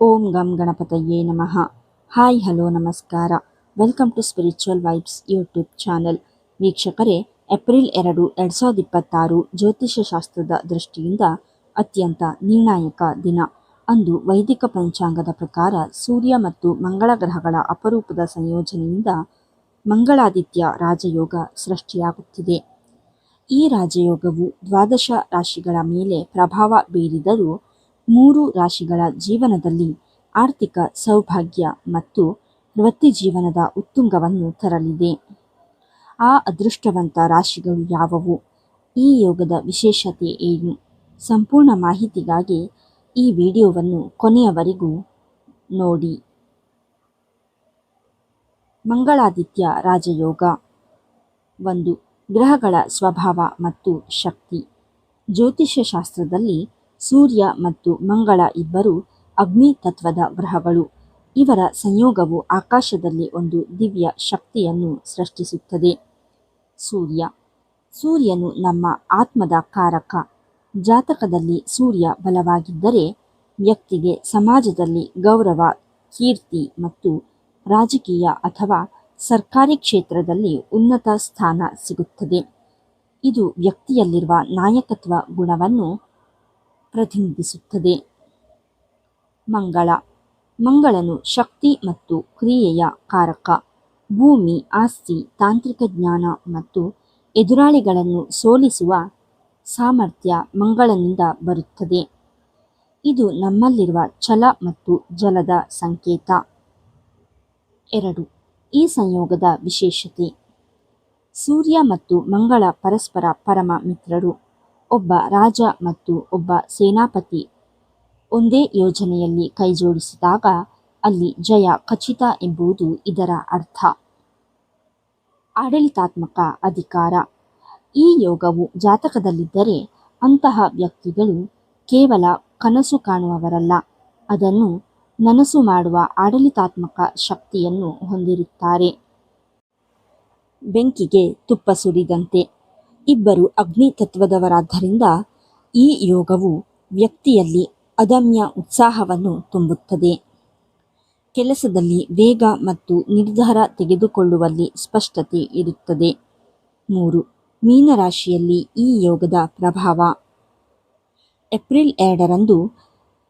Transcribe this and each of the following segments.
ಓಂ ಗಂ ಗಣಪತಯೇ ನಮಃ. ಹಾಯ್ ಹಲೋ ನಮಸ್ಕಾರ. Welcome to spiritual vibes YouTube channel. ವೀಕ್ಷಕರೇ, ಏಪ್ರಿಲ್ 2, 2026 ಜ್ಯೋತಿಷ್ಯ ಶಾಸ್ತ್ರದ ದೃಷ್ಟಿಯಿಂದ ಅತ್ಯಂತ ನಿರ್ಣಾಯಕ ದಿನ. ಅಂದು ವೈದಿಕ ಪಂಚಾಂಗದ ಪ್ರಕಾರ ಸೂರ್ಯ ಮತ್ತು ಮಂಗಳ ಗ್ರಹಗಳ ಅಪರೂಪದ ಸಂಯೋಜನೆಯಿಂದ ಮಂಗಳಾದಿತ್ಯ ರಾಜಯೋಗ ಸೃಷ್ಟಿಯಾಗುತ್ತಿದೆ. ಈ ರಾಜಯೋಗವು 12 ರಾಶಿಗಳ ಮೇಲೆ ಪ್ರಭಾವ ಬೀರಿದರೂ 3 ರಾಶಿಗಳ ಜೀವನದಲ್ಲಿ ಆರ್ಥಿಕ ಸೌಭಾಗ್ಯ ಮತ್ತು ವೃತ್ತಿ ಜೀವನದ ಉತ್ತುಂಗವನ್ನು ತರಲಿದೆ. ಆ ಅದೃಷ್ಟವಂತ ರಾಶಿಗಳು ಯಾವುವು? ಈ ಯೋಗದ ವಿಶೇಷತೆ ಏನು? ಸಂಪೂರ್ಣ ಮಾಹಿತಿಗಾಗಿ ಈ ವಿಡಿಯೋವನ್ನು ಕೊನೆಯವರೆಗೂ ನೋಡಿ. ಮಂಗಳಾದಿತ್ಯ ರಾಜಯೋಗ. 1. ಗ್ರಹಗಳ ಸ್ವಭಾವ ಮತ್ತು ಶಕ್ತಿ. ಜ್ಯೋತಿಷ್ಯ ಶಾಸ್ತ್ರದಲ್ಲಿ ಸೂರ್ಯ ಮತ್ತು ಮಂಗಳ ಇಬ್ಬರು ಅಗ್ನಿ ತತ್ವದ ಗ್ರಹಗಳು. ಇವರ ಸಂಯೋಗವು ಆಕಾಶದಲ್ಲಿ ಒಂದು ದಿವ್ಯ ಶಕ್ತಿಯನ್ನು ಸೃಷ್ಟಿಸುತ್ತದೆ. ಸೂರ್ಯನು ನಮ್ಮ ಆತ್ಮದ ಕಾರಕ. ಜಾತಕದಲ್ಲಿ ಸೂರ್ಯ ಬಲವಾಗಿದ್ದರೆ ವ್ಯಕ್ತಿಗೆ ಸಮಾಜದಲ್ಲಿ ಗೌರವ, ಕೀರ್ತಿ ಮತ್ತು ರಾಜಕೀಯ ಅಥವಾ ಸರ್ಕಾರಿ ಕ್ಷೇತ್ರದಲ್ಲಿ ಉನ್ನತ ಸ್ಥಾನ ಸಿಗುತ್ತದೆ. ಇದು ವ್ಯಕ್ತಿಯಲ್ಲಿರುವ ನಾಯಕತ್ವ ಗುಣವನ್ನು ಪ್ರತಿನಿಧಿಸುತ್ತದೆ. ಮಂಗಳನು ಶಕ್ತಿ ಮತ್ತು ಕ್ರಿಯೆಯ ಕಾರಕ. ಭೂಮಿ, ಆಸ್ತಿ, ತಾಂತ್ರಿಕ ಜ್ಞಾನ ಮತ್ತು ಎದುರಾಳಿಗಳನ್ನು ಸೋಲಿಸುವ ಸಾಮರ್ಥ್ಯ ಮಂಗಳನಿಂದ ಬರುತ್ತದೆ. ಇದು ನಮ್ಮಲ್ಲಿರುವ ಛಲ ಮತ್ತು ಜಲದ ಸಂಕೇತ. 2. ಈ ಸಂಯೋಗದ ವಿಶೇಷತೆ. ಸೂರ್ಯ ಮತ್ತು ಮಂಗಳ ಪರಸ್ಪರ ಪರಮ ಮಿತ್ರರು. ಒಬ್ಬ ರಾಜ ಮತ್ತು ಒಬ್ಬ ಸೇನಾಪತಿ ಒಂದೇ ಯೋಜನೆಯಲ್ಲಿ ಕೈಜೋಡಿಸಿದಾಗ ಅಲ್ಲಿ ಜಯ ಖಚಿತ ಎಂಬುದು ಇದರ ಅರ್ಥ. ಆಡಳಿತಾತ್ಮಕ ಅಧಿಕಾರ. ಈ ಯೋಗವು ಜಾತಕದಲ್ಲಿದ್ದರೆ ಅಂತಹ ವ್ಯಕ್ತಿಗಳು ಕೇವಲ ಕನಸು ಕಾಣುವವರಲ್ಲ, ಅದನ್ನು ನನಸು ಮಾಡುವ ಆಡಳಿತಾತ್ಮಕ ಶಕ್ತಿಯನ್ನು ಹೊಂದಿರುತ್ತಾರೆ. ಬೆಂಕಿಗೆ ತುಪ್ಪ ಸುರಿದಂತೆ. ಇಬ್ಬರು ಅಗ್ನಿ ತತ್ವದವರಾದ್ದರಿಂದ ಈ ಯೋಗವು ವ್ಯಕ್ತಿಯಲ್ಲಿ ಅದಮ್ಯ ಉತ್ಸಾಹವನ್ನು ತುಂಬುತ್ತದೆ. ಕೆಲಸದಲ್ಲಿ ವೇಗ ಮತ್ತು ನಿರ್ಧಾರ ತೆಗೆದುಕೊಳ್ಳುವಲ್ಲಿ ಸ್ಪಷ್ಟತೆ ಇರುತ್ತದೆ. 3. ಮೀನರಾಶಿಯಲ್ಲಿ ಈ ಯೋಗದ ಪ್ರಭಾವ. ಏಪ್ರಿಲ್ 2ರಂದು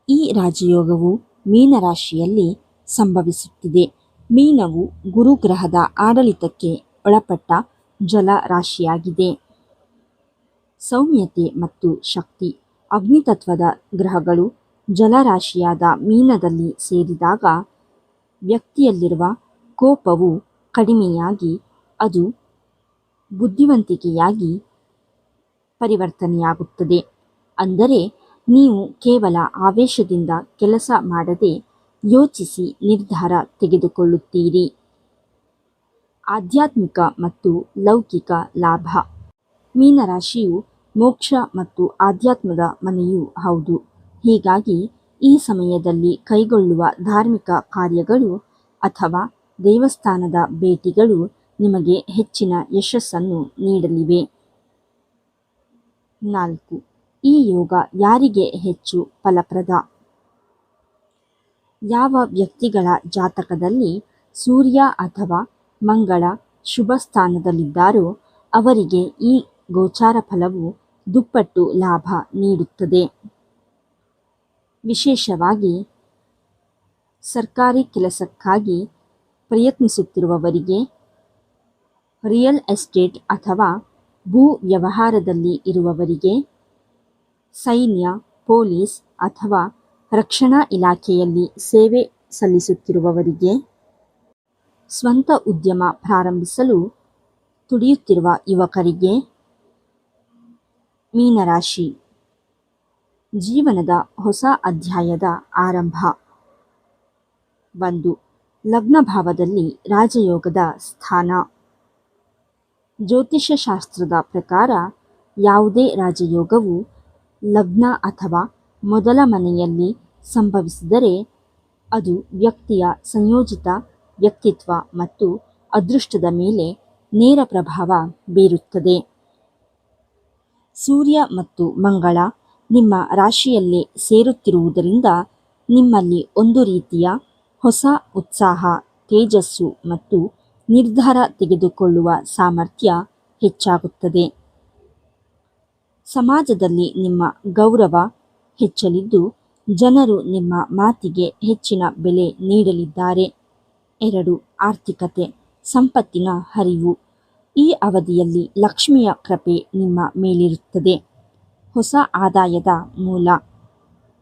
ಈ ರಾಜಯೋಗವು ಮೀನರಾಶಿಯಲ್ಲಿ ಸಂಭವಿಸುತ್ತಿದೆ. ಮೀನವು ಗುರುಗ್ರಹದ ಆಡಳಿತಕ್ಕೆ ಒಳಪಟ್ಟ ಜಲ ರಾಶಿಯಾಗಿದೆ. ಸೌಮ್ಯತೆ ಮತ್ತು ಶಕ್ತಿ. ಅಗ್ನಿತತ್ವದ ಗ್ರಹಗಳು ಜಲರಾಶಿಯಾದ ಮೀನದಲ್ಲಿ ಸೇರಿದಾಗ ವ್ಯಕ್ತಿಯಲ್ಲಿರುವ ಕೋಪವು ಕಡಿಮೆಯಾಗಿ ಅದು ಬುದ್ಧಿವಂತಿಕೆಯಾಗಿ ಪರಿವರ್ತನೆಯಾಗುತ್ತದೆ. ಅಂದರೆ ನೀವು ಕೇವಲ ಆವೇಶದಿಂದ ಕೆಲಸ ಮಾಡದೆ ಯೋಚಿಸಿ ನಿರ್ಧಾರ ತೆಗೆದುಕೊಳ್ಳುತ್ತೀರಿ. ಆಧ್ಯಾತ್ಮಿಕ ಮತ್ತು ಲೌಕಿಕ ಲಾಭ. ಮೀನರಾಶಿಯು ಮೋಕ್ಷ ಮತ್ತು ಆಧ್ಯಾತ್ಮದ ಮನೆಯೂ ಹೌದು. ಹೀಗಾಗಿ ಈ ಸಮಯದಲ್ಲಿ ಕೈಗೊಳ್ಳುವ ಧಾರ್ಮಿಕ ಕಾರ್ಯಗಳು ಅಥವಾ ದೇವಸ್ಥಾನದ ಭೇಟಿಗಳು ನಿಮಗೆ ಹೆಚ್ಚಿನ ಯಶಸ್ಸನ್ನು ನೀಡಲಿವೆ. 4. ಈ ಯೋಗ ಯಾರಿಗೆ ಹೆಚ್ಚು ಫಲಪ್ರದ? ಯಾವ ವ್ಯಕ್ತಿಗಳ ಜಾತಕದಲ್ಲಿ ಸೂರ್ಯ ಅಥವಾ ಮಂಗಳ ಶುಭ ಸ್ಥಾನದಲ್ಲಿದ್ದಾರೋ ಅವರಿಗೆ ಈ ಗೋಚಾರ ಫಲವು ದುಪ್ಪಟ್ಟು ಲಾಭ ನೀಡುತ್ತದೆ. ವಿಶೇಷವಾಗಿ ಸರ್ಕಾರಿ ಕೆಲಸಕ್ಕಾಗಿ ಪ್ರಯತ್ನಿಸುತ್ತಿರುವವರಿಗೆ, ರಿಯಲ್ ಎಸ್ಟೇಟ್ ಅಥವಾ ಭೂ ವ್ಯವಹಾರದಲ್ಲಿ ಇರುವವರಿಗೆ, ಸೈನ್ಯ, ಪೊಲೀಸ್ ಅಥವಾ ರಕ್ಷಣಾ ಇಲಾಖೆಯಲ್ಲಿ ಸೇವೆ ಸಲ್ಲಿಸುತ್ತಿರುವವರಿಗೆ, ಸ್ವಂತ ಉದ್ಯಮ ಪ್ರಾರಂಭಿಸಲು ತುಡಿಯುತ್ತಿರುವ ಯುವಕರಿಗೆ. ಮೀನರಾಶಿ. ಜೀವನದ ಹೊಸ ಅಧ್ಯಾಯದ ಆರಂಭ. 1. ಲಗ್ನ ಭಾವದಲ್ಲಿ ರಾಜಯೋಗದ ಸ್ಥಾನ. ಜ್ಯೋತಿಷ್ಯ ಶಾಸ್ತ್ರದ ಪ್ರಕಾರ ಯಾವುದೇ ರಾಜಯೋಗವು ಲಗ್ನ ಅಥವಾ ಮೊದಲ ಮನೆಯಲ್ಲಿ ಸಂಭವಿಸಿದರೆ ಅದು ವ್ಯಕ್ತಿಯ ಸಂಯೋಜಿತ ವ್ಯಕ್ತಿತ್ವ ಮತ್ತು ಅದೃಷ್ಟದ ಮೇಲೆ ನೇರ ಪ್ರಭಾವ ಬೀರುತ್ತದೆ. ಸೂರ್ಯ ಮತ್ತು ಮಂಗಳ ನಿಮ್ಮ ರಾಶಿಯಲ್ಲೇ ಸೇರುತ್ತಿರುವುದರಿಂದ ನಿಮ್ಮಲ್ಲಿ ಒಂದು ರೀತಿಯ ಹೊಸ ಉತ್ಸಾಹ, ತೇಜಸ್ಸು ಮತ್ತು ನಿರ್ಧಾರ ತೆಗೆದುಕೊಳ್ಳುವ ಸಾಮರ್ಥ್ಯ ಹೆಚ್ಚಾಗುತ್ತದೆ. ಸಮಾಜದಲ್ಲಿ ನಿಮ್ಮ ಗೌರವ ಹೆಚ್ಚಲಿದ್ದು ಜನರು ನಿಮ್ಮ ಮಾತಿಗೆ ಹೆಚ್ಚಿನ ಬೆಲೆ ನೀಡಲಿದ್ದಾರೆ. 2. ಆರ್ಥಿಕತೆ, ಸಂಪತ್ತಿನ ಹರಿವು. ಈ ಅವಧಿಯಲ್ಲಿ ಲಕ್ಷ್ಮಿಯ ಕೃಪೆ ನಿಮ್ಮ ಮೇಲಿರುತ್ತದೆ. ಹೊಸ ಆದಾಯದ ಮೂಲ,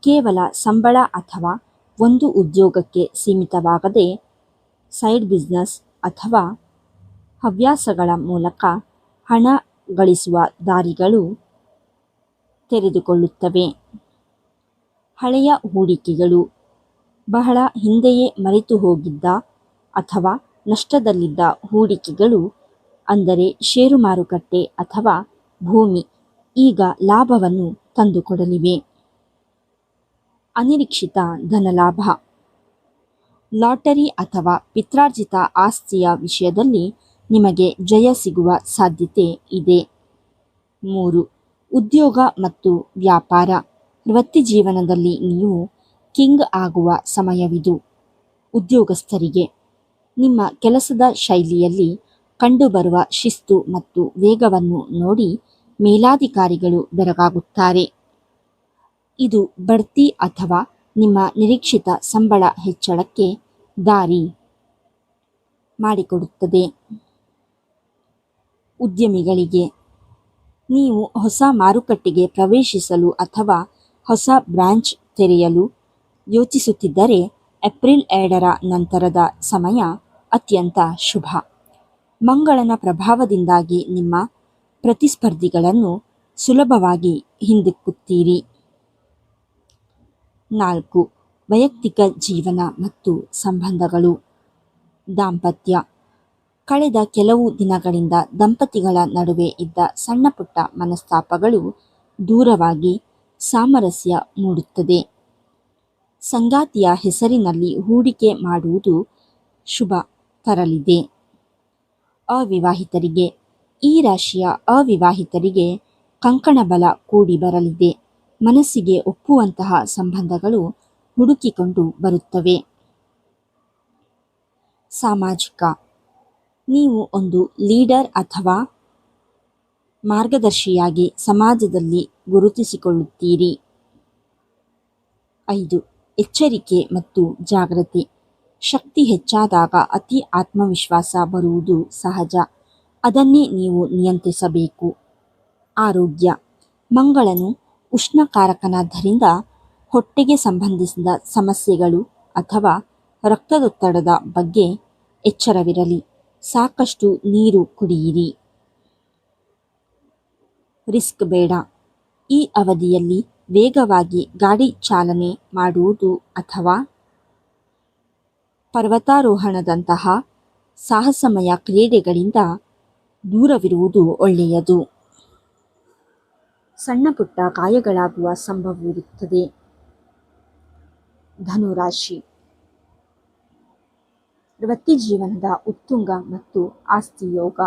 ಕೇವಲ ಸಂಬಳ ಅಥವಾ ಒಂದು ಉದ್ಯೋಗಕ್ಕೆ ಸೀಮಿತವಾಗದೆ ಸೈಡ್ ಬಿಸ್ನೆಸ್ ಅಥವಾ ಹವ್ಯಾಸಗಳ ಮೂಲಕ ಹಣ ಗಳಿಸುವ ದಾರಿಗಳು ತೆರೆದುಕೊಳ್ಳುತ್ತವೆ. ಹಳೆಯ ಹೂಡಿಕೆಗಳು, ಬಹಳ ಹಿಂದೆಯೇ ಮರೆತು ಹೋಗಿದ್ದ ಅಥವಾ ನಷ್ಟದಲ್ಲಿದ್ದ ಹೂಡಿಕೆಗಳು, ಅಂದರೆ ಷೇರು ಮಾರುಕಟ್ಟೆ ಅಥವಾ ಭೂಮಿ, ಈಗ ಲಾಭವನ್ನು ತಂದುಕೊಡಲಿವೆ. ಅನಿರೀಕ್ಷಿತ ಧನಲಾಭ, ಲಾಟರಿ ಅಥವಾ ಪಿತ್ರಾರ್ಜಿತ ಆಸ್ತಿಯ ವಿಷಯದಲ್ಲಿ ನಿಮಗೆ ಜಯ ಸಿಗುವ ಸಾಧ್ಯತೆ ಇದೆ. 3. ಉದ್ಯೋಗ ಮತ್ತು ವ್ಯಾಪಾರ. ವೃತ್ತಿಜೀವನದಲ್ಲಿ ನೀವು ಕಿಂಗ್ ಆಗುವ ಸಮಯವಿದು. ಉದ್ಯೋಗಸ್ಥರಿಗೆ ನಿಮ್ಮ ಕೆಲಸದ ಶೈಲಿಯಲ್ಲಿ ಕಂಡುಬರುವ ಶಿಸ್ತು ಮತ್ತು ವೇಗವನ್ನು ನೋಡಿ ಮೇಲಾಧಿಕಾರಿಗಳು ಬೆರಗಾಗುತ್ತಾರೆ. ಇದು ಬಡ್ತಿ ಅಥವಾ ನಿಮ್ಮ ನಿರೀಕ್ಷಿತ ಸಂಬಳ ಹೆಚ್ಚಳಕ್ಕೆ ದಾರಿ ಮಾಡಿಕೊಡುತ್ತದೆ. ಉದ್ಯಮಿಗಳಿಗೆ, ನೀವು ಹೊಸ ಮಾರುಕಟ್ಟೆಗೆ ಪ್ರವೇಶಿಸಲು ಅಥವಾ ಹೊಸ ಬ್ರಾಂಚ್ ತೆರೆಯಲು ಯೋಚಿಸುತ್ತಿದ್ದರೆ ಏಪ್ರಿಲ್ 2ರ ನಂತರದ ಸಮಯ ಅತ್ಯಂತ ಶುಭ. ಮಂಗಳನ ಪ್ರಭಾವದಿಂದಾಗಿ ನಿಮ್ಮ ಪ್ರತಿಸ್ಪರ್ಧಿಗಳನ್ನು ಸುಲಭವಾಗಿ ಹಿಂದಿಕ್ಕುತ್ತೀರಿ. 4. ವೈಯಕ್ತಿಕ ಜೀವನ ಮತ್ತು ಸಂಬಂಧಗಳು. ದಾಂಪತ್ಯ, ಕಳೆದ ಕೆಲವು ದಿನಗಳಿಂದ ದಂಪತಿಗಳ ನಡುವೆ ಇದ್ದ ಸಣ್ಣಪುಟ್ಟ ಮನಸ್ತಾಪಗಳು ದೂರವಾಗಿ ಸಾಮರಸ್ಯ ಮೂಡುತ್ತದೆ. ಸಂಗಾತಿಯ ಹೆಸರಿನಲ್ಲಿ ಹೂಡಿಕೆ ಮಾಡುವುದು ಶುಭ ತರಲಿದೆ. ಅವಿವಾಹಿತರಿಗೆ, ಈ ರಾಶಿಯ ಅವಿವಾಹಿತರಿಗೆ ಕಂಕಣಬಲ ಕೂಡಿ ಬರಲಿದೆ. ಮನಸ್ಸಿಗೆ ಒಪ್ಪುವಂತಹ ಸಂಬಂಧಗಳು ಹುಡುಕಿಕೊಂಡು ಬರುತ್ತವೆ. ಸಾಮಾಜಿಕ, ನೀವು ಒಂದು ಲೀಡರ್ ಅಥವಾ ಮಾರ್ಗದರ್ಶಿಯಾಗಿ ಸಮಾಜದಲ್ಲಿ ಗುರುತಿಸಿಕೊಳ್ಳುತ್ತೀರಿ. 5. ಎಚ್ಚರಿಕೆ ಮತ್ತು ಜಾಗೃತಿ. ಶಕ್ತಿ ಹೆಚ್ಚಾದಾಗ ಅತಿ ಆತ್ಮವಿಶ್ವಾಸ ಬರುವುದು ಸಹಜ, ಅದನ್ನೇ ನೀವು ನಿಯಂತ್ರಿಸಬೇಕು. ಆರೋಗ್ಯ, ಮಂಗಳನು ಉಷ್ಣಕಾರಕನಾದ್ದರಿಂದ ಹೊಟ್ಟೆಗೆ ಸಂಬಂಧಿಸಿದ ಸಮಸ್ಯೆಗಳು ಅಥವಾ ರಕ್ತದೊತ್ತಡದ ಬಗ್ಗೆ ಎಚ್ಚರವಿರಲಿ. ಸಾಕಷ್ಟು ನೀರು ಕುಡಿಯಿರಿ. ರಿಸ್ಕ್ ಬೇಡ. ಈ ಅವಧಿಯಲ್ಲಿ ವೇಗವಾಗಿ ಗಾಡಿ ಚಾಲನೆ ಮಾಡುವುದು ಅಥವಾ ಪರ್ವತಾರೋಹಣದಂತಹ ಸಾಹಸಮಯ ಕ್ರೀಡೆಗಳಿಂದ ದೂರವಿರುವುದು ಒಳ್ಳೆಯದು. ಸಣ್ಣಪುಟ್ಟ ಗಾಯಗಳಾಗುವ ಸಂಭವವಿರುತ್ತದೆ. ಧನುರಾಶಿ, ವೃತ್ತಿಜೀವನದ ಉತ್ತುಂಗ ಮತ್ತು ಆಸ್ತಿಯೋಗ.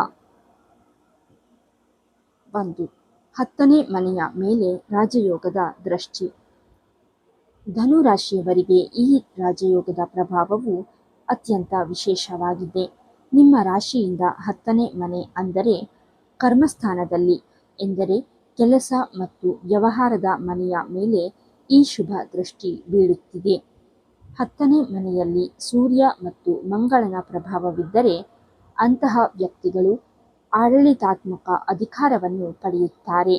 1. 10ನೇ ಮನೆಯ ಮೇಲೆ ರಾಜಯೋಗದ ದೃಷ್ಟಿ. ಧನುರಾಶಿಯವರಿಗೆ ಈ ರಾಜಯೋಗದ ಪ್ರಭಾವವು ಅತ್ಯಂತ ವಿಶೇಷವಾಗಿದೆ. ನಿಮ್ಮ ರಾಶಿಯಿಂದ 10ನೇ ಮನೆ ಅಂದರೆ ಕರ್ಮಸ್ಥಾನದಲ್ಲಿ, ಎಂದರೆ ಕೆಲಸ ಮತ್ತು ವ್ಯವಹಾರದ ಮನೆಯ ಮೇಲೆ ಈ ಶುಭ ದೃಷ್ಟಿ ಬೀಳುತ್ತಿದೆ. 10ನೇ ಮನೆಯಲ್ಲಿ ಸೂರ್ಯ ಮತ್ತು ಮಂಗಳನ ಪ್ರಭಾವವಿದ್ದರೆ ಅಂತಹ ವ್ಯಕ್ತಿಗಳು ಆಡಳಿತಾತ್ಮಕ ಅಧಿಕಾರವನ್ನು ಪಡೆಯುತ್ತಾರೆ.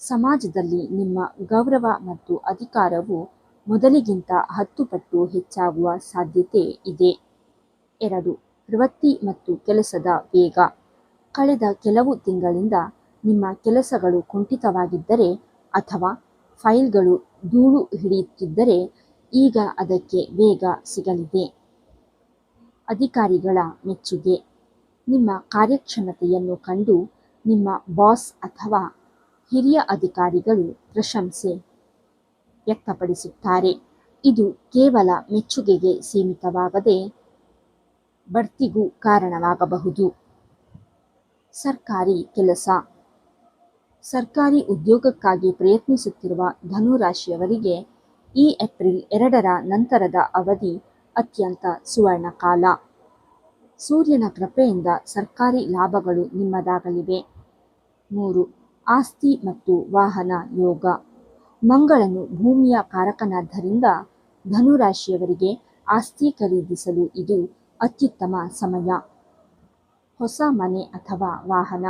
ಸಮಾಜದಲ್ಲಿ ನಿಮ್ಮ ಗೌರವ ಮತ್ತು ಅಧಿಕಾರವು ಮೊದಲಿಗಿಂತ 10 ಪಟ್ಟು ಹೆಚ್ಚಾಗುವ ಸಾಧ್ಯತೆ ಇದೆ. 2. ವೃತ್ತಿ ಮತ್ತು ಕೆಲಸದ ವೇಗ. ಕಳೆದ ಕೆಲವು ತಿಂಗಳಿಂದ ನಿಮ್ಮ ಕೆಲಸಗಳು ಕುಂಠಿತವಾಗಿದ್ದರೆ ಅಥವಾ ಫೈಲ್ಗಳು ಧೂಳು ಹಿಡಿಯುತ್ತಿದ್ದರೆ ಈಗ ಅದಕ್ಕೆ ವೇಗ ಸಿಗಲಿದೆ. ಅಧಿಕಾರಿಗಳ ಮೆಚ್ಚುಗೆ. ನಿಮ್ಮ ಕಾರ್ಯಕ್ಷಮತೆಯನ್ನು ಕಂಡು ನಿಮ್ಮ ಬಾಸ್ ಅಥವಾ ಹಿರಿಯ ಅಧಿಕಾರಿಗಳು ಪ್ರಶಂಸೆ ವ್ಯಕ್ತಪಡಿಸುತ್ತಾರೆ. ಇದು ಕೇವಲ ಮೆಚ್ಚುಗೆಗೆ ಸೀಮಿತವಾಗದೆ ಬಡ್ತಿಗೂ ಕಾರಣವಾಗಬಹುದು. ಸರ್ಕಾರಿ ಕೆಲಸ. ಸರ್ಕಾರಿ ಉದ್ಯೋಗಕ್ಕಾಗಿ ಪ್ರಯತ್ನಿಸುತ್ತಿರುವ ಧನುರಾಶಿಯವರಿಗೆ ಈ ಏಪ್ರಿಲ್ 2ರ ನಂತರದ ಅವಧಿ ಅತ್ಯಂತ ಸುವರ್ಣಕಾಲ. ಸೂರ್ಯನ ಕೃಪೆಯಿಂದ ಸರ್ಕಾರಿ ಲಾಭಗಳು ನಿಮ್ಮದಾಗಲಿವೆ. 3. ಆಸ್ತಿ ಮತ್ತು ವಾಹನ ಯೋಗ. ಮಂಗಳನು ಭೂಮಿಯ ಕಾರಕನಾದ್ದರಿಂದ ಧನುರಾಶಿಯವರಿಗೆ ಆಸ್ತಿ ಖರೀದಿಸಲು ಇದು ಅತ್ಯುತ್ತಮ ಸಮಯ. ಹೊಸ ಮನೆ ಅಥವಾ ವಾಹನ.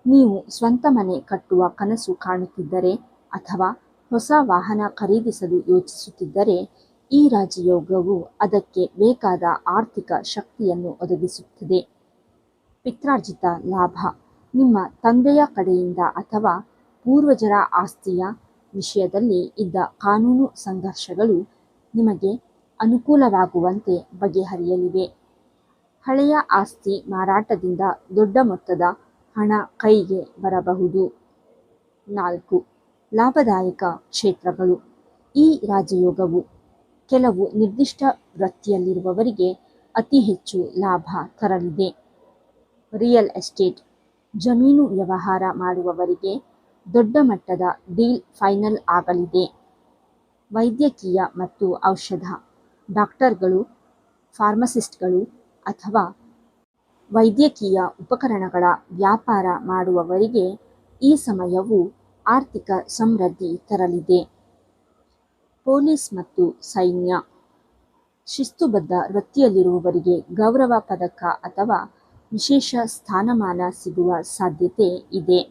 ನೀವು ಸ್ವಂತ ಮನೆ ಕಟ್ಟುವ ಕನಸು ಕಾಣುತ್ತಿದ್ದರೆ ಅಥವಾ ಹೊಸ ವಾಹನ ಖರೀದಿಸಲು ಯೋಚಿಸುತ್ತಿದ್ದರೆ ಈ ರಾಜಯೋಗವು ಅದಕ್ಕೆ ಬೇಕಾದ ಆರ್ಥಿಕ ಶಕ್ತಿಯನ್ನು ಒದಗಿಸುತ್ತದೆ. ಪಿತ್ರಾರ್ಜಿತ ಲಾಭ. ನಿಮ್ಮ ತಂದೆಯ ಕಡೆಯಿಂದ ಅಥವಾ ಪೂರ್ವಜರ ಆಸ್ತಿಯ ವಿಷಯದಲ್ಲಿ ಇದ್ದ ಕಾನೂನು ಸಂಘರ್ಷಗಳು ನಿಮಗೆ ಅನುಕೂಲವಾಗುವಂತೆ ಬಗೆಹರಿಯಲಿವೆ. ಹಳೆಯ ಆಸ್ತಿ ಮಾರಾಟದಿಂದ ದೊಡ್ಡ ಮೊತ್ತದ ಹಣ ಕೈಗೆ ಬರಬಹುದು. 4. ಲಾಭದಾಯಕ ಕ್ಷೇತ್ರಗಳು. ಈ ರಾಜಯೋಗವು ಕೆಲವು ನಿರ್ದಿಷ್ಟ ವೃತ್ತಿಯಲ್ಲಿರುವವರಿಗೆ ಅತಿ ಹೆಚ್ಚು ಲಾಭ ತರಲಿದೆ. Real estate. ಜಮೀನು ವ್ಯವಹಾರ ಮಾಡುವವರಿಗೆ ದೊಡ್ಡ ಮಟ್ಟದ ಡೀಲ್ ಫೈನಲ್ ಆಗಲಿದೆ. ವೈದ್ಯಕೀಯ ಮತ್ತು ಔಷಧ. ಡಾಕ್ಟರ್ಗಳು, ಫಾರ್ಮಸಿಸ್ಟ್ಗಳು ಅಥವಾ ವೈದ್ಯಕೀಯ ಉಪಕರಣಗಳ ವ್ಯಾಪಾರ ಮಾಡುವವರಿಗೆ ಈ ಸಮಯವು ಆರ್ಥಿಕ ಸಮೃದ್ಧಿ ತರಲಿದೆ. ಪೊಲೀಸ್ ಮತ್ತು ಸೈನ್ಯ. ಶಿಸ್ತುಬದ್ಧ ವೃತ್ತಿಯಲ್ಲಿರುವವರಿಗೆ ಗೌರವ ಪದಕ ಅಥವಾ ವಿಶೇಷ ಸ್ಥಾನಮಾನ ಸಿಗುವ ಸಾಧ್ಯತೆ ಇದೆ.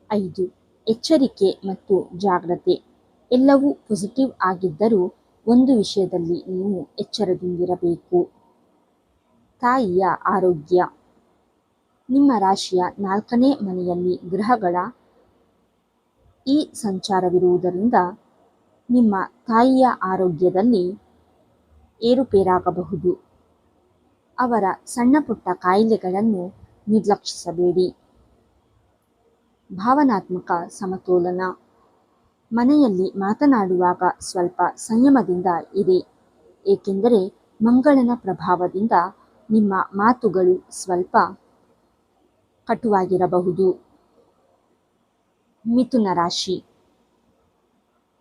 5. ಎಚ್ಚರಿಕೆ ಮತ್ತು ಜಾಗ್ರತೆ. ಎಲ್ಲವೂ ಪಾಸಿಟಿವ್ ಆಗಿದ್ದರೂ ಒಂದು ವಿಷಯದಲ್ಲಿ ನೀವು ಎಚ್ಚರದಿಂದಿರಬೇಕು. ತಾಯಿಯ ಆರೋಗ್ಯ. ನಿಮ್ಮ ರಾಶಿಯ 4ನೇ ಮನೆಯಲ್ಲಿ ಗ್ರಹಗಳ ಈ ಸಂಚಾರವಿರುವುದರಿಂದ ನಿಮ್ಮ ತಾಯಿಯ ಆರೋಗ್ಯದಲ್ಲಿ ಏರುಪೇರಾಗಬಹುದು. ಅವರ ಸಣ್ಣಪುಟ್ಟ ಕಾಯಿಲೆಗಳನ್ನು ನಿರ್ಲಕ್ಷಿಸಬೇಡಿ. ಭಾವನಾತ್ಮಕ ಸಮತೋಲನ. ಮನೆಯಲ್ಲಿ ಮಾತನಾಡುವಾಗ ಸ್ವಲ್ಪ ಸಂಯಮದಿಂದ ಇರಿ, ಏಕೆಂದರೆ ಮಂಗಳನ ಪ್ರಭಾವದಿಂದ ನಿಮ್ಮ ಮಾತುಗಳು ಸ್ವಲ್ಪ ಕಟುವಾಗಿರಬಹುದು. ಮಿಥುನ ರಾಶಿ.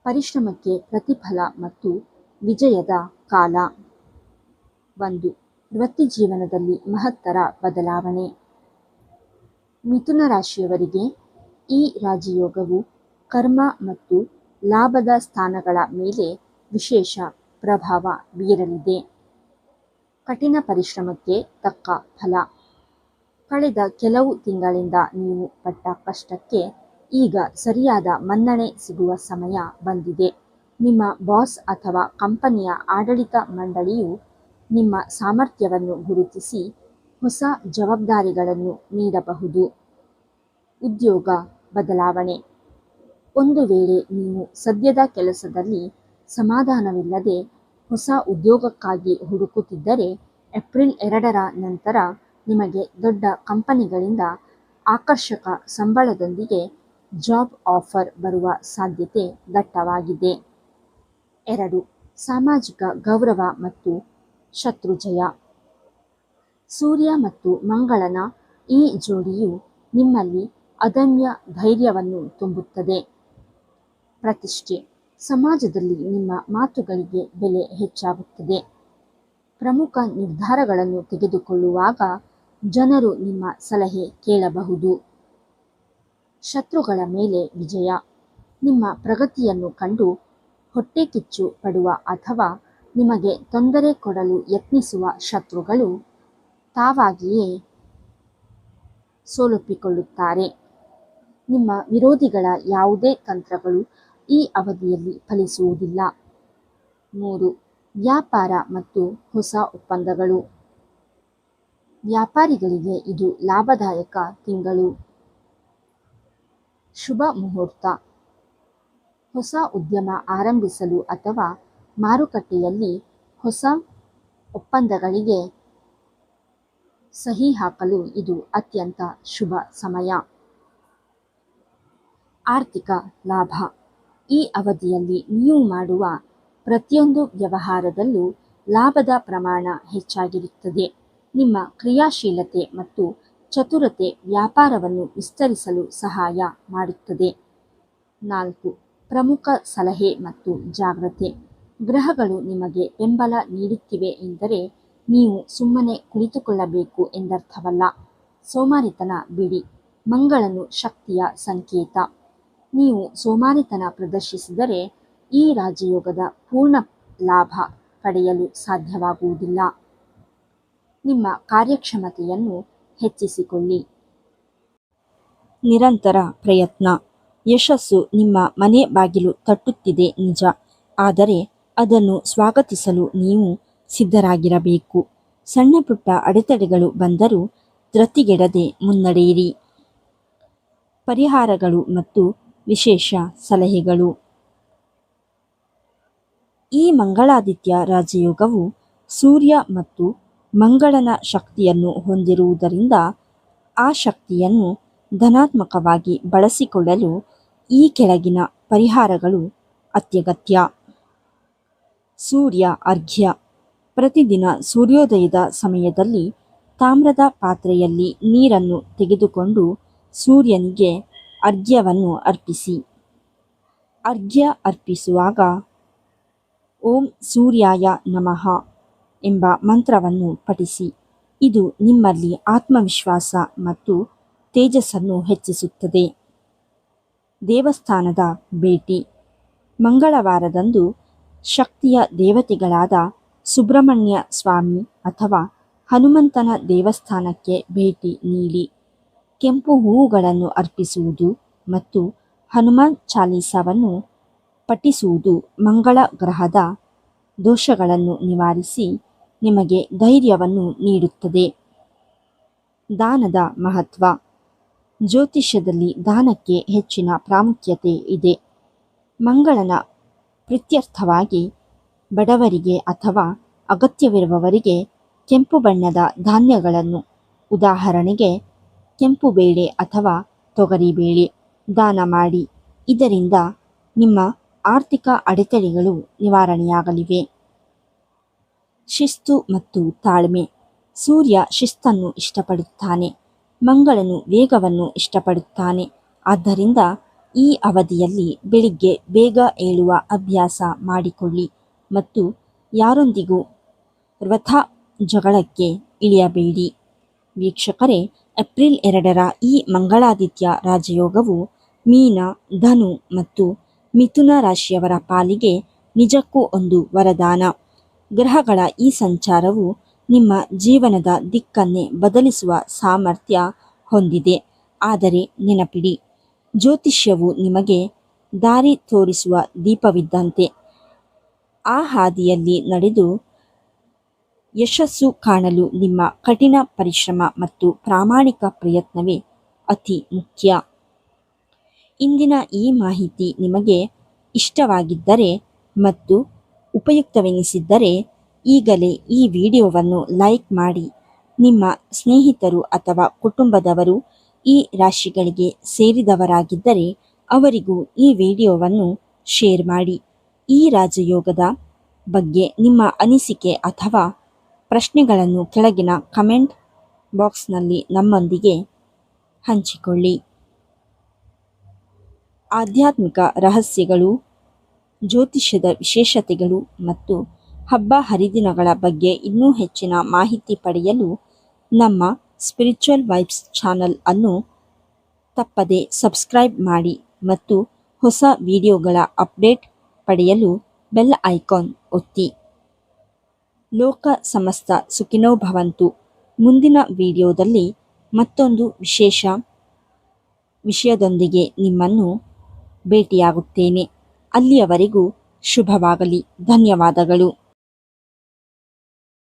ಪರಿಶ್ರಮಕ್ಕೆ ಪ್ರತಿಫಲ ಮತ್ತು ವಿಜಯದ ಕಾಲ. 1. ವೃತ್ತಿಜೀವನದಲ್ಲಿ ಮಹತ್ತರ ಬದಲಾವಣೆ. ಮಿಥುನ ರಾಶಿಯವರಿಗೆ ಈ ರಾಜಯೋಗವು ಕರ್ಮ ಮತ್ತು ಲಾಭದ ಸ್ಥಾನಗಳ ಮೇಲೆ ವಿಶೇಷ ಪ್ರಭಾವ ಬೀರಲಿದೆ. ಕಠಿಣ ಪರಿಶ್ರಮಕ್ಕೆ ತಕ್ಕ ಫಲ. ಕಳೆದ ಕೆಲವು ತಿಂಗಳಿಂದ ನೀವು ಪಟ್ಟ ಕಷ್ಟಕ್ಕೆ ಈಗ ಸರಿಯಾದ ಮನ್ನಣೆ ಸಿಗುವ ಸಮಯ ಬಂದಿದೆ. ನಿಮ್ಮ ಬಾಸ್ ಅಥವಾ ಕಂಪನಿಯ ಆಡಳಿತ ಮಂಡಳಿಯು ನಿಮ್ಮ ಸಾಮರ್ಥ್ಯವನ್ನು ಗುರುತಿಸಿ ಹೊಸ ಜವಾಬ್ದಾರಿಗಳನ್ನು ನೀಡಬಹುದು. ಉದ್ಯೋಗ ಬದಲಾವಣೆ. ಒಂದು ವೇಳೆ ನೀವು ಸದ್ಯದ ಕೆಲಸದಲ್ಲಿ ಸಮಾಧಾನವಿಲ್ಲದೆ ಹೊಸ ಉದ್ಯೋಗಕ್ಕಾಗಿ ಹುಡುಕುತ್ತಿದ್ದರೆ ಏಪ್ರಿಲ್ 2ರ ನಂತರ ನಿಮಗೆ ದೊಡ್ಡ ಕಂಪನಿಗಳಿಂದ ಆಕರ್ಷಕ ಸಂಬಳದೊಂದಿಗೆ ಜಾಬ್ ಆಫರ್ ಬರುವ ಸಾಧ್ಯತೆ ದಟ್ಟವಾಗಿದೆ. 2. ಸಾಮಾಜಿಕ ಗೌರವ ಮತ್ತು ಶತ್ರುಜಯ. ಸೂರ್ಯ ಮತ್ತು ಮಂಗಳನ ಈ ಜೋಡಿಯು ನಿಮ್ಮಲ್ಲಿ ಅದಮ್ಯ ಧೈರ್ಯವನ್ನು ತುಂಬುತ್ತದೆ. ಪ್ರತಿಷ್ಠೆ. ಸಮಾಜದಲ್ಲಿ ನಿಮ್ಮ ಮಾತುಗಳಿಗೆ ಬೆಲೆ ಹೆಚ್ಚಾಗುತ್ತದೆ. ಪ್ರಮುಖ ನಿರ್ಧಾರಗಳನ್ನು ತೆಗೆದುಕೊಳ್ಳುವಾಗ ಜನರು ನಿಮ್ಮ ಸಲಹೆ ಕೇಳಬಹುದು. ಶತ್ರುಗಳ ಮೇಲೆ ವಿಜಯ. ನಿಮ್ಮ ಪ್ರಗತಿಯನ್ನು ಕಂಡು ಹೊಟ್ಟೆಕಿಚ್ಚು ಪಡುವ ಅಥವಾ ನಿಮಗೆ ತೊಂದರೆ ಕೊಡಲು ಯತ್ನಿಸುವ ಶತ್ರುಗಳು ತಾವಾಗಿಯೇ ಸೋಲೊಪ್ಪಿಕೊಳ್ಳುತ್ತಾರೆ. ನಿಮ್ಮ ವಿರೋಧಿಗಳ ಯಾವುದೇ ತಂತ್ರಗಳು ಈ ಅವಧಿಯಲ್ಲಿ ಫಲಿಸುವುದಿಲ್ಲ. 3. ವ್ಯಾಪಾರ ಮತ್ತು ಹೊಸ ಒಪ್ಪಂದಗಳು. ವ್ಯಾಪಾರಿಗಳಿಗೆ ಇದು ಲಾಭದಾಯಕ ತಿಂಗಳು. ಶುಭ ಮುಹೂರ್ತ. ಹೊಸ ಉದ್ಯಮ ಆರಂಭಿಸಲು ಅಥವಾ ಮಾರುಕಟ್ಟೆಯಲ್ಲಿ ಹೊಸ ಒಪ್ಪಂದಗಳಿಗೆ ಸಹಿ ಹಾಕಲು ಇದು ಅತ್ಯಂತ ಶುಭ ಸಮಯ. ಆರ್ಥಿಕ ಲಾಭ. ಈ ಅವಧಿಯಲ್ಲಿ ನೀವು ಮಾಡುವ ಪ್ರತಿಯೊಂದು ವ್ಯವಹಾರದಲ್ಲೂ ಲಾಭದ ಪ್ರಮಾಣ ಹೆಚ್ಚಾಗಿರುತ್ತದೆ. ನಿಮ್ಮ ಕ್ರಿಯಾಶೀಲತೆ ಮತ್ತು ಚತುರತೆ ವ್ಯಾಪಾರವನ್ನು ವಿಸ್ತರಿಸಲು ಸಹಾಯ ಮಾಡುತ್ತದೆ. 4. ಪ್ರಮುಖ ಸಲಹೆ ಮತ್ತು ಜಾಗ್ರತೆ. ಗ್ರಹಗಳು ನಿಮಗೆ ಬೆಂಬಲ ನೀಡುತ್ತಿವೆ ಎಂದರೆ ನೀವು ಸುಮ್ಮನೆ ಕುಳಿತುಕೊಳ್ಳಬೇಕು ಎಂದರ್ಥವಲ್ಲ. ಸೋಮಾರಿತನ ಬಿಡಿ. ಮಂಗಳನು ಶಕ್ತಿಯ ಸಂಕೇತ. ನೀವು ಸೋಮಾರಿತನ ಪ್ರದರ್ಶಿಸಿದರೆ ಈ ರಾಜಯೋಗದ ಪೂರ್ಣ ಲಾಭ ಪಡೆಯಲು ಸಾಧ್ಯವಾಗುವುದಿಲ್ಲ. ನಿಮ್ಮ ಕಾರ್ಯಕ್ಷಮತೆಯನ್ನು ಹೆಚ್ಚಿಸಿಕೊಳ್ಳಿ. ನಿರಂತರ ಪ್ರಯತ್ನ. ಯಶಸ್ಸು ನಿಮ್ಮ ಮನೆ ಬಾಗಿಲು ತಟ್ಟುತ್ತಿದೆ ನಿಜ, ಆದರೆ ಅದನ್ನು ಸ್ವಾಗತಿಸಲು ನೀವು ಸಿದ್ಧರಾಗಿರಬೇಕು. ಸಣ್ಣ ಪುಟ್ಟ ಅಡೆತಡೆಗಳು ಬಂದರೂ ಧೃತಿಗೆಡದೆ ಮುನ್ನಡೆಯಿರಿ. ಪರಿಹಾರಗಳು ಮತ್ತು ವಿಶೇಷ ಸಲಹೆಗಳು. ಈ ಮಂಗಳಾದಿತ್ಯ ರಾಜಯೋಗವು ಸೂರ್ಯ ಮತ್ತು ಮಂಗಳನ ಶಕ್ತಿಯನ್ನು ಹೊಂದಿರುವುದರಿಂದ ಆ ಶಕ್ತಿಯನ್ನು ಧನಾತ್ಮಕವಾಗಿ ಬಳಸಿಕೊಳ್ಳಲು ಈ ಕೆಳಗಿನ ಪರಿಹಾರಗಳು ಅತ್ಯಗತ್ಯ. ಸೂರ್ಯ ಅರ್ಘ್ಯ. ಪ್ರತಿದಿನ ಸೂರ್ಯೋದಯದ ಸಮಯದಲ್ಲಿ ತಾಮ್ರದ ಪಾತ್ರೆಯಲ್ಲಿ ನೀರನ್ನು ತೆಗೆದುಕೊಂಡು ಸೂರ್ಯನಿಗೆ ಅರ್ಘ್ಯವನ್ನು ಅರ್ಪಿಸಿ. ಅರ್ಘ್ಯ ಅರ್ಪಿಸುವಾಗ ಓಂ ಸೂರ್ಯಾಯ ನಮಃ ಎಂಬ ಮಂತ್ರವನ್ನು ಪಠಿಸಿ. ಇದು ನಿಮ್ಮಲ್ಲಿ ಆತ್ಮವಿಶ್ವಾಸ ಮತ್ತು ತೇಜಸ್ಸನ್ನು ಹೆಚ್ಚಿಸುತ್ತದೆ. ದೇವಸ್ಥಾನದ ಭೇಟಿ. ಮಂಗಳವಾರದಂದು ಶಕ್ತಿಯ ದೇವತೆಗಳಾದ ಸುಬ್ರಹ್ಮಣ್ಯ ಸ್ವಾಮಿ ಅಥವಾ ಹನುಮಂತನ ದೇವಸ್ಥಾನಕ್ಕೆ ಭೇಟಿ ನೀಡಿ. ಕೆಂಪು ಹೂವುಗಳನ್ನು ಅರ್ಪಿಸುವುದು ಮತ್ತು ಹನುಮಾನ್ ಚಾಲೀಸವನ್ನು ಪಠಿಸುವುದು ಮಂಗಳ ಗ್ರಹದ ದೋಷಗಳನ್ನು ನಿವಾರಿಸಿ ನಿಮಗೆ ಧೈರ್ಯವನ್ನು ನೀಡುತ್ತದೆ. ದಾನದ ಮಹತ್ವ. ಜ್ಯೋತಿಷ್ಯದಲ್ಲಿ ದಾನಕ್ಕೆ ಹೆಚ್ಚಿನ ಪ್ರಾಮುಖ್ಯತೆ ಇದೆ. ಮಂಗಳನ ಪ್ರೀತ್ಯರ್ಥವಾಗಿ ಬಡವರಿಗೆ ಅಥವಾ ಅಗತ್ಯವಿರುವವರಿಗೆ ಕೆಂಪು ಬಣ್ಣದ ಧಾನ್ಯಗಳನ್ನು, ಉದಾಹರಣೆಗೆ ಕೆಂಪು ಬೇಳೆ ಅಥವಾ ತೊಗರಿಬೇಳೆ ದಾನ ಮಾಡಿ. ಇದರಿಂದ ನಿಮ್ಮ ಆರ್ಥಿಕ ಅಡೆತಡೆಗಳು ನಿವಾರಣೆಯಾಗಲಿವೆ. ಶಿಸ್ತು ಮತ್ತು ತಾಳ್ಮೆ. ಸೂರ್ಯ ಶಿಸ್ತನ್ನು ಇಷ್ಟಪಡುತ್ತಾನೆ, ಮಂಗಳನು ವೇಗವನ್ನು ಇಷ್ಟಪಡುತ್ತಾನೆ. ಆದ್ದರಿಂದ ಈ ಅವಧಿಯಲ್ಲಿ ಬೆಳಿಗ್ಗೆ ಬೇಗ ಏಳುವ ಅಭ್ಯಾಸ ಮಾಡಿಕೊಳ್ಳಿ ಮತ್ತು ಯಾರೊಂದಿಗೂ ವೃಥಾ ಜಗಳಕ್ಕೆ ಇಳಿಯಬೇಡಿ. ವೀಕ್ಷಕರೇ, ಏಪ್ರಿಲ್ 2ರ ಈ ಮಂಗಳಾದಿತ್ಯ ರಾಜಯೋಗವು ಮೀನ, ಧನು ಮತ್ತು ಮಿಥುನ ರಾಶಿಯವರ ಪಾಲಿಗೆ ನಿಜಕ್ಕೂ ಒಂದು ವರದಾನ. ಗ್ರಹಗಳ ಈ ಸಂಚಾರವು ನಿಮ್ಮ ಜೀವನದ ದಿಕ್ಕನ್ನೇ ಬದಲಿಸುವ ಸಾಮರ್ಥ್ಯ ಹೊಂದಿದೆ. ಆದರೆ ನೆನಪಿಡಿ, ಜ್ಯೋತಿಷ್ಯವು ನಿಮಗೆ ದಾರಿ ತೋರಿಸುವ ದೀಪವಿದ್ದಂತೆ. ಆ ಹಾದಿಯಲ್ಲಿ ನಡೆದು ಯಶಸ್ಸು ಕಾಣಲು ನಿಮ್ಮ ಕಠಿಣ ಪರಿಶ್ರಮ ಮತ್ತು ಪ್ರಾಮಾಣಿಕ ಪ್ರಯತ್ನವೇ ಅತಿ ಮುಖ್ಯ. ಇಂದಿನ ಈ ಮಾಹಿತಿ ನಿಮಗೆ ಇಷ್ಟವಾಗಿದ್ದರೆ ಮತ್ತು ಉಪಯುಕ್ತವೆನಿಸಿದ್ದರೆ ಈಗಲೇ ಈ ವಿಡಿಯೋವನ್ನು ಲೈಕ್ ಮಾಡಿ. ನಿಮ್ಮ ಸ್ನೇಹಿತರು ಅಥವಾ ಕುಟುಂಬದವರು ಈ ರಾಶಿಗಳಿಗೆ ಸೇರಿದವರಾಗಿದ್ದರೆ ಅವರಿಗೂ ಈ ವಿಡಿಯೋವನ್ನು ಶೇರ್ ಮಾಡಿ. ಈ ರಾಜಯೋಗದ ಬಗ್ಗೆ ನಿಮ್ಮ ಅನಿಸಿಕೆ ಅಥವಾ ಪ್ರಶ್ನೆಗಳನ್ನು ಕೆಳಗಿನ ಕಮೆಂಟ್ ಬಾಕ್ಸ್ನಲ್ಲಿ ನಮ್ಮೊಂದಿಗೆ ಹಂಚಿಕೊಳ್ಳಿ. ಆಧ್ಯಾತ್ಮಿಕ ರಹಸ್ಯಗಳು, ಜ್ಯೋತಿಷ್ಯದ ವಿಶೇಷತೆಗಳು ಮತ್ತು ಹಬ್ಬ ಹರಿದಿನಗಳ ಬಗ್ಗೆ ಇನ್ನೂ ಹೆಚ್ಚಿನ ಮಾಹಿತಿ ಪಡೆಯಲು ನಮ್ಮ ಸ್ಪಿರಿಚುವಲ್ ವೈಬ್ಸ್ ಚಾನಲ್ ಅನ್ನು ತಪ್ಪದೆ ಸಬ್ಸ್ಕ್ರೈಬ್ ಮಾಡಿ ಮತ್ತು ಹೊಸ ವಿಡಿಯೋಗಳ ಅಪ್ಡೇಟ್ ಪಡೆಯಲು ಬೆಲ್ ಐಕಾನ್ ಒತ್ತಿ. ಲೋಕ ಸಮಸ್ತ ಸುಖಿನೋ ಭವಂತು. ಮುಂದಿನ ವಿಡಿಯೋದಲ್ಲಿ ಮತ್ತೊಂದು ವಿಶೇಷ ವಿಷಯದೊಂದಿಗೆ ನಿಮ್ಮನ್ನು ಭೇಟಿಯಾಗುತ್ತೇನೆ. ಅಲ್ಲಿಯವರೆಗೂ ಶುಭವಾಗಲಿ. ಧನ್ಯವಾದಗಳು.